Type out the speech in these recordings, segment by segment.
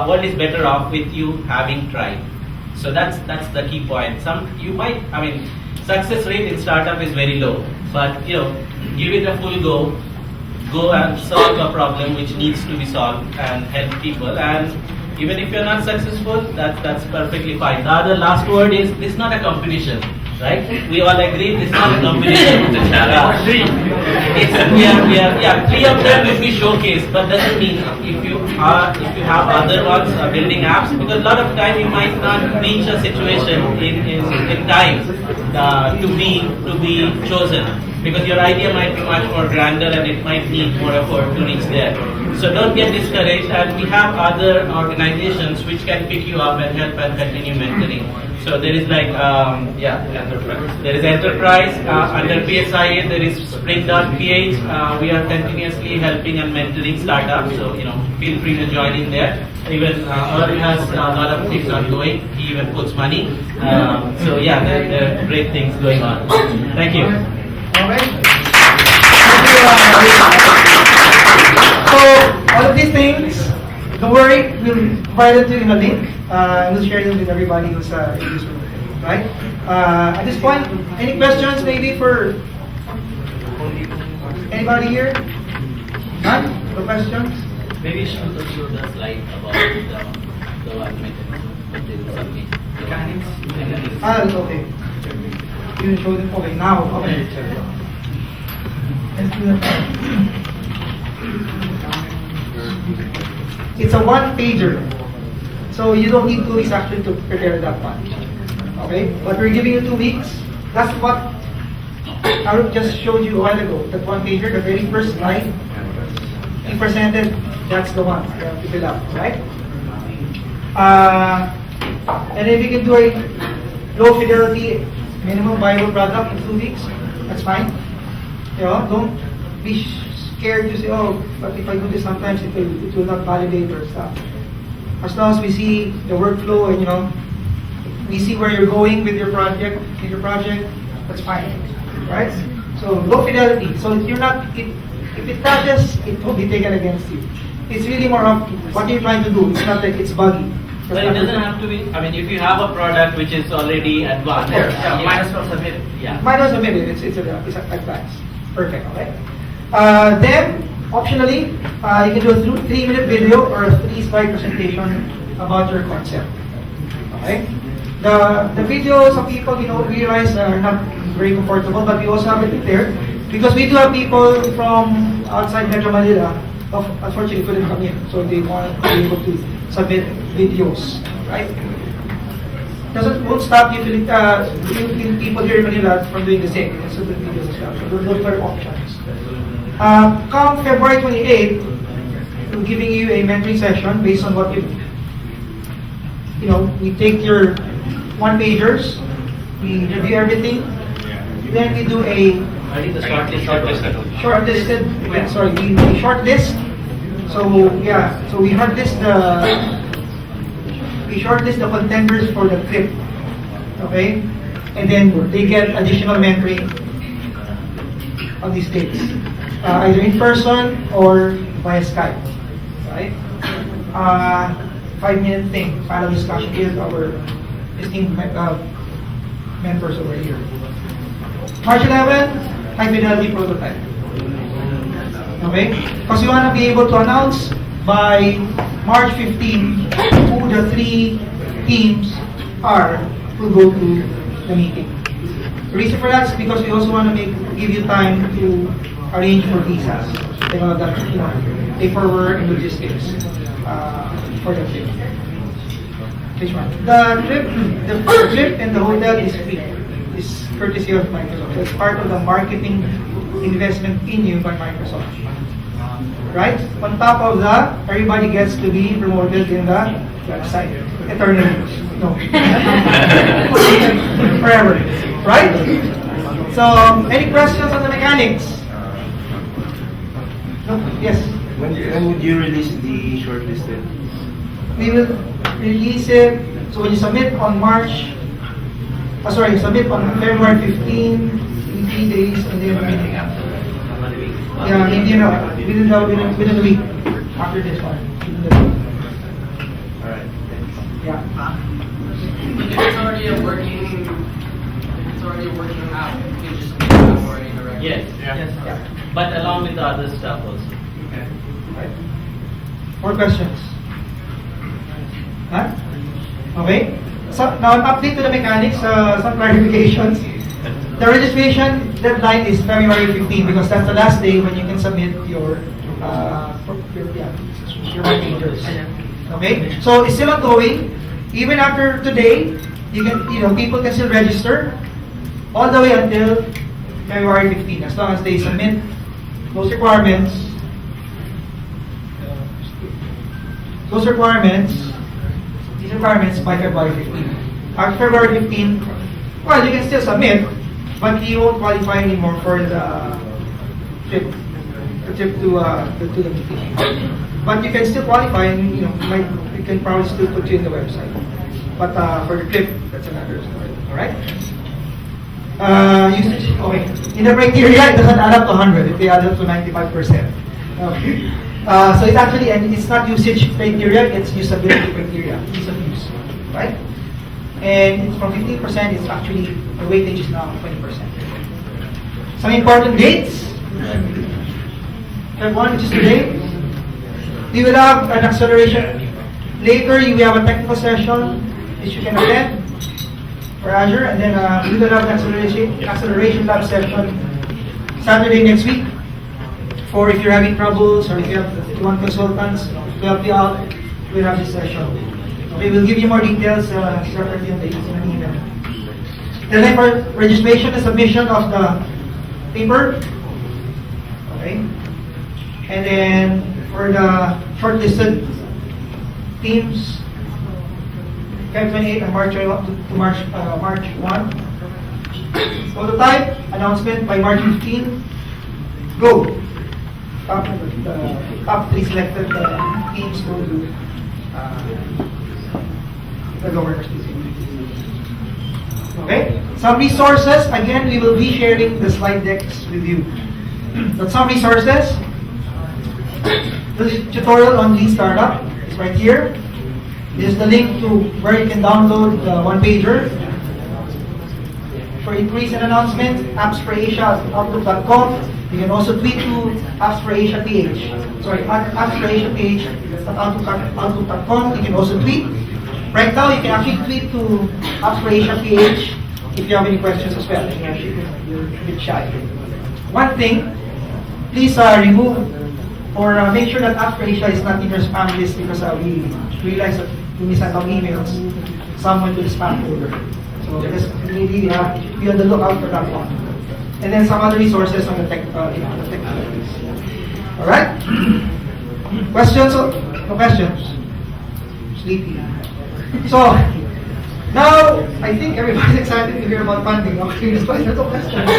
world is better off with you having tried. So that's the key point. Success rate in startup is very low, but give it a full go and solve a problem which needs to be solved and help people. And even if you're not successful, that's perfectly fine. The other last word is, this is not a competition, right? We all agree this is not a competition. Three of them will be showcased, but doesn't mean if you have other ones building apps, because a lot of time you might not reach a situation in time to be chosen, because your idea might be much more grander and it might need more effort to reach there. So don't get discouraged, and we have other organizations which can pick you up and help and continue mentoring. So there is there is Enterprise, under PSIA there is Spring.ph. We are continuously helping and mentoring startups, so feel free to join in there. Even Earl has a lot of things ongoing. He even puts money. There are great things going on. Thank you. All right. So all of these things, don't worry, we'll provide it to you in a link. We'll share them with everybody who's in this room. Right? At this point, any questions maybe for anybody here? None? No questions? Maybe show the slide about the one mechanics. Okay. You show them. Okay, now. Okay. Let's do that. It's a one-pager, so you don't need 2 weeks actually to prepare that one. Okay, but we're giving you 2 weeks. That's what I just showed you a while ago. That one-pager, the very first slide he presented. That's the one you have to fill out, right? And if you can do a low-fidelity minimum viable product in 2 weeks, that's fine. Don't be scared to say, oh, but if I do this sometimes it will not validate or stuff. As long as we see the workflow and we see where you're going with your project, that's fine, right? So low fidelity. So you're not. If it crashes, it will be taken against you. It's really more of what you're trying to do. It's not like it's buggy. But it doesn't have to be. If you have a product which is already advanced, might as well submit it. Yeah. Might as well submit it. It's advanced. Perfect. Okay. Then, optionally, you can do a 3-minute video or a 3-slide presentation about your concept. Okay. The video, some people realize are not very comfortable, but we also have it there because we do have people from outside Metro Manila. Unfortunately, couldn't come in, so they want to be able to submit videos, right? Won't stop you feeling people here in Manila from doing the same. So the videos as well. So those are options. Come February 28th, we're giving you a mentoring session based on what we take your one-pagers, we review everything, then we do a shortlisted. We shortlist. So we shortlist the contenders for the trip, okay, and then they get additional mentoring on these dates, either in person or via Skype, right? 5-minute thing, panel discussion with our esteemed members over here. March 11, high-fidelity prototype. Okay? Because we want to be able to announce by March 15 who the 3 teams are who go to the meeting. The reason for that is because we also want to give you time to arrange for visas, paperwork and logistics for the trip. Which one? The trip and the hotel is free. It's courtesy of Microsoft. So it's part of the marketing investment in you by Microsoft. Right? On top of that, everybody gets to be promoted in the website. Eternally. No. Forever. Right? So, any questions on the mechanics? No? Yes? When would you release the shortlisted? We will release it. So when you submit on submit on February 15, 3 days, and then within a week after this one. Yeah. If it's already a working, app, you can just use it for any direction. Yes. Yeah. But along with the other stuff also. Right. More questions? Huh? Okay. So now an update to the mechanics, some clarifications. The registration deadline is February 15 because that's the last day when you can submit your papers. Okay. So it's still ongoing. Even after today, people can still register all the way until February 15 as long as they submit those requirements. These requirements by February 15. After February 15, well, you can still submit, but you won't qualify anymore for the trip to the meeting. But you can still qualify, and we can probably still put you in the website. But for the trip, that's another story. All right. Usage. Okay. In the criteria, it doesn't add up to 100. It adds up to 95%. Okay. So it's actually, and it's not usage criteria, it's usability criteria, ease of use, right? And it's from 15%, it's actually, the weightage is now 20%. Some important dates. Feb 1, which is today. We will have an acceleration. Later, we have a technical session, which you can attend for Azure, and then we will have an acceleration lab session Saturday next week. For if you're having troubles or if you want consultants to help you out, we'll have this session. Okay, we'll give you more details separately in an email. Then for registration and submission of the paper. Okay. And then for the shortlisted teams, Feb 28 and March 1. Prototype announcement by March 15. Go. The top 3 selected teams go to the governors. Okay? Some resources, again, we will be sharing the slide decks with you. But some resources, the tutorial on Lean Startup is right here. This is the link to where you can download the one-pager. For inquiries and announcements, apps for Asia at outlook.com. You can also tweet to apps for Asia PH. Sorry, apps for Asia PH at outlook.com. You can also tweet. Right now, you can actually tweet to apps for Asia PH if you have any questions as well. You're a bit shy. One thing, please remove or make sure that apps for Asia is not in your spam list because we realize that when we send out emails, some went to the spam folder. So just really be on the lookout for that one. And then some other resources on the tech list. All right? Questions? No questions? Sleepy. So, now, I think everybody's excited to hear about funding. Okay, that's why there's no questions.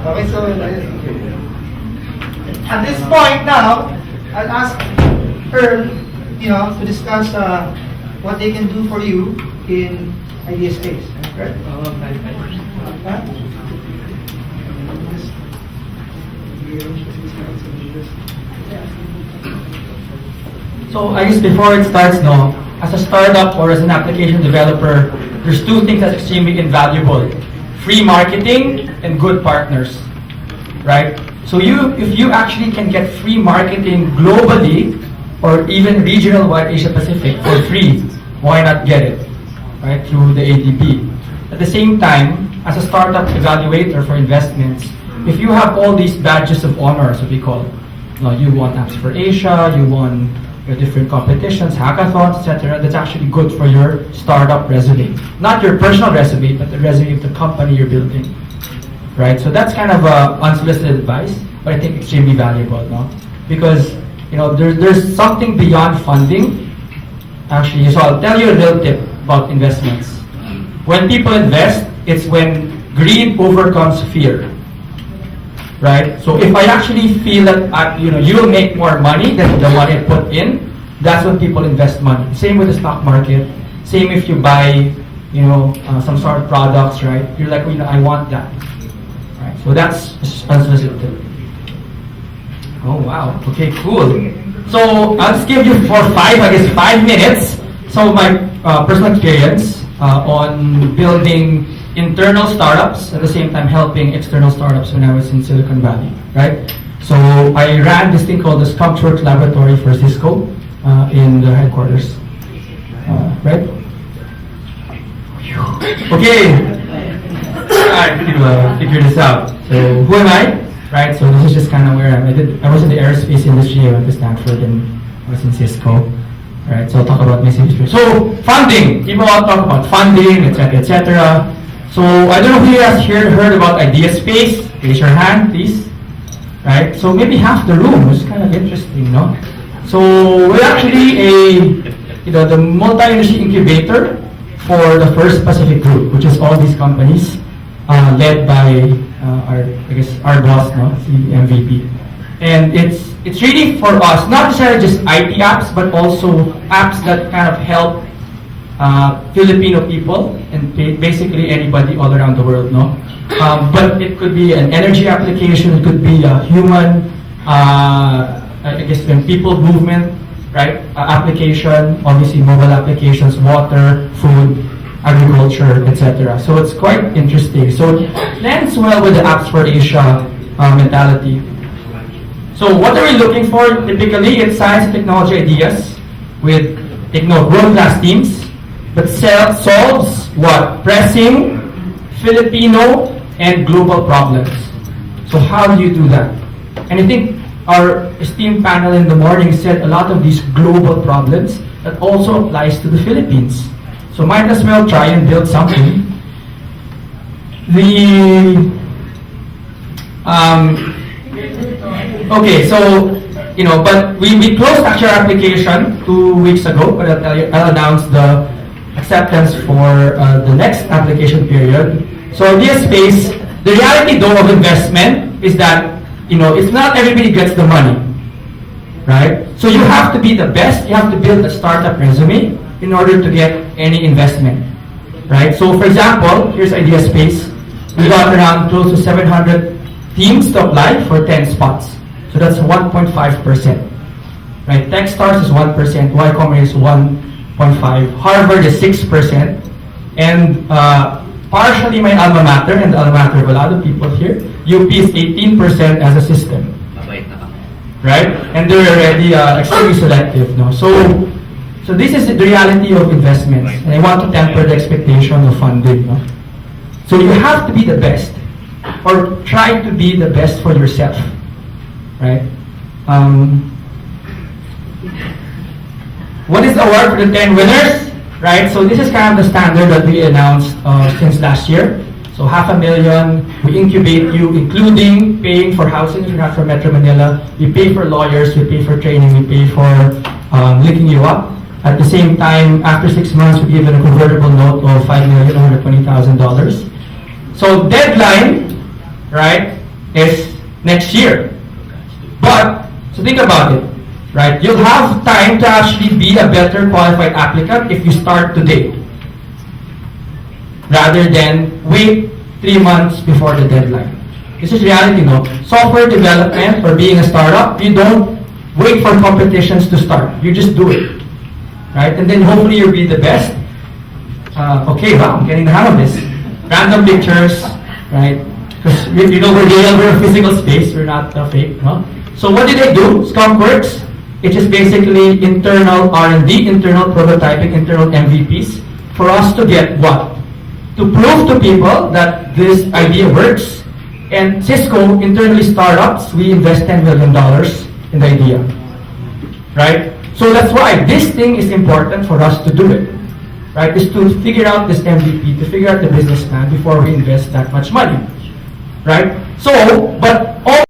Okay, so, at this point now, I'll ask Earl, to discuss what they can do for you in Idea Space. Right? So I guess before it starts, as a startup or as an application developer, there's 2 things that's extremely invaluable: free marketing and good partners, right? So if you actually can get free marketing globally or even regional-wide Asia Pacific for free, why not get it, right, through the ADB? At the same time, as a startup evaluator for investments, if you have all these badges of honor, as we call it, you won Apps for Asia, you won your different competitions, hackathons, etc., that's actually good for your startup resume. Not your personal resume, but the resume of the company you're building. Right? So that's kind of unsolicited advice, but I think extremely valuable, because there's something beyond funding. Actually, so I'll tell you a little tip about investments. When people invest, it's when greed overcomes fear. Right? So if I actually feel that you'll make more money than the money I put in, that's when people invest money. Same with the stock market. Same if you buy, some sort of products, right? You're like, I want that. Right? So that's unsolicited. Oh wow. Okay, cool. So I'll just give you for 5 minutes. some of my personal experience on building internal startups, at the same time helping external startups when I was in Silicon Valley, right? So I ran this thing called the Skunkworks Laboratory for Cisco in the headquarters, right? Okay, I have to figure this out. So who am I? Right, so this is just kind of where I was in the aerospace industry. I went to Stanford and I was in Cisco. Right, so I'll talk about my history. So funding, people all talk about funding, etc., etc. So I don't know who has heard about IdeaSpace. Raise your hand, please. Right, so maybe half the room is kind of interesting, no? So we're actually the multi-industry incubator for the First Pacific Group, which is all these companies led by our boss, no, the MVP. And it's really for us, not necessarily just IT apps, but also apps that kind of help Filipino people and basically anybody all around the world, no? But it could be an energy application, it could be a human, when people movement, right? Application, obviously mobile applications, water, food, agriculture, etc. So it's quite interesting. So it blends well with the Apps for Asia mentality. So what are we looking for? Typically, it's science and technology ideas with world-class teams, but solves what? Pressing Filipino and global problems. So how do you do that? And I think our esteemed panel in the morning said a lot of these global problems that also applies to the Philippines. So might as well try and build something. Okay, so but we closed actually our application 2 weeks ago, but I'll announce the acceptance for the next application period. So IdeaSpace, the reality though of investment is that it's not everybody gets the money, right? So you have to be the best. You have to build a startup resume in order to get any investment, right? So for example, here's IdeaSpace. We got around close to 700 teams to apply for 10 spots. So that's 1.5%, right? Techstars is 1%, Y Combinator is 1.5%, Harvard is 6%, and partially my alma mater and the alma mater of a lot of people here, UP is 18% as a system, right? And they're already extremely selective, no? So this is the reality of investments, and I want to temper the expectation of funding, no? So you have to be the best, or try to be the best for yourself, right? What is the award for the 10 winners? Right, so this is kind of the standard that we announced since last year. So $500,000, we incubate you, including paying for housing if you're not from Metro Manila. We pay for lawyers, we pay for training, we pay for linking you up. At the same time, after 6 months, we give a convertible note of $5,120,000. So deadline, right, is next year. But, so think about it, right? You'll have time to actually be a better qualified applicant if you start today, rather than wait 3 months before the deadline. This is reality, no? Software development or being a startup, you don't wait for competitions to start. You just do it, right? And then hopefully you'll be the best. Okay, wow, I'm getting the hang of this. Random pictures, right? Because we're real, we're a physical space, we're not fake, no? So what did they do? Skunkworks. It is basically internal R&D, internal prototyping, internal MVPs for us to get what? To prove to people that this idea works. And Cisco, internally startups, we invest $10 million in the idea, right? So that's why this thing is important for us to do it, right? Is to figure out this MVP, to figure out the business plan before we invest that much money, right? So, but all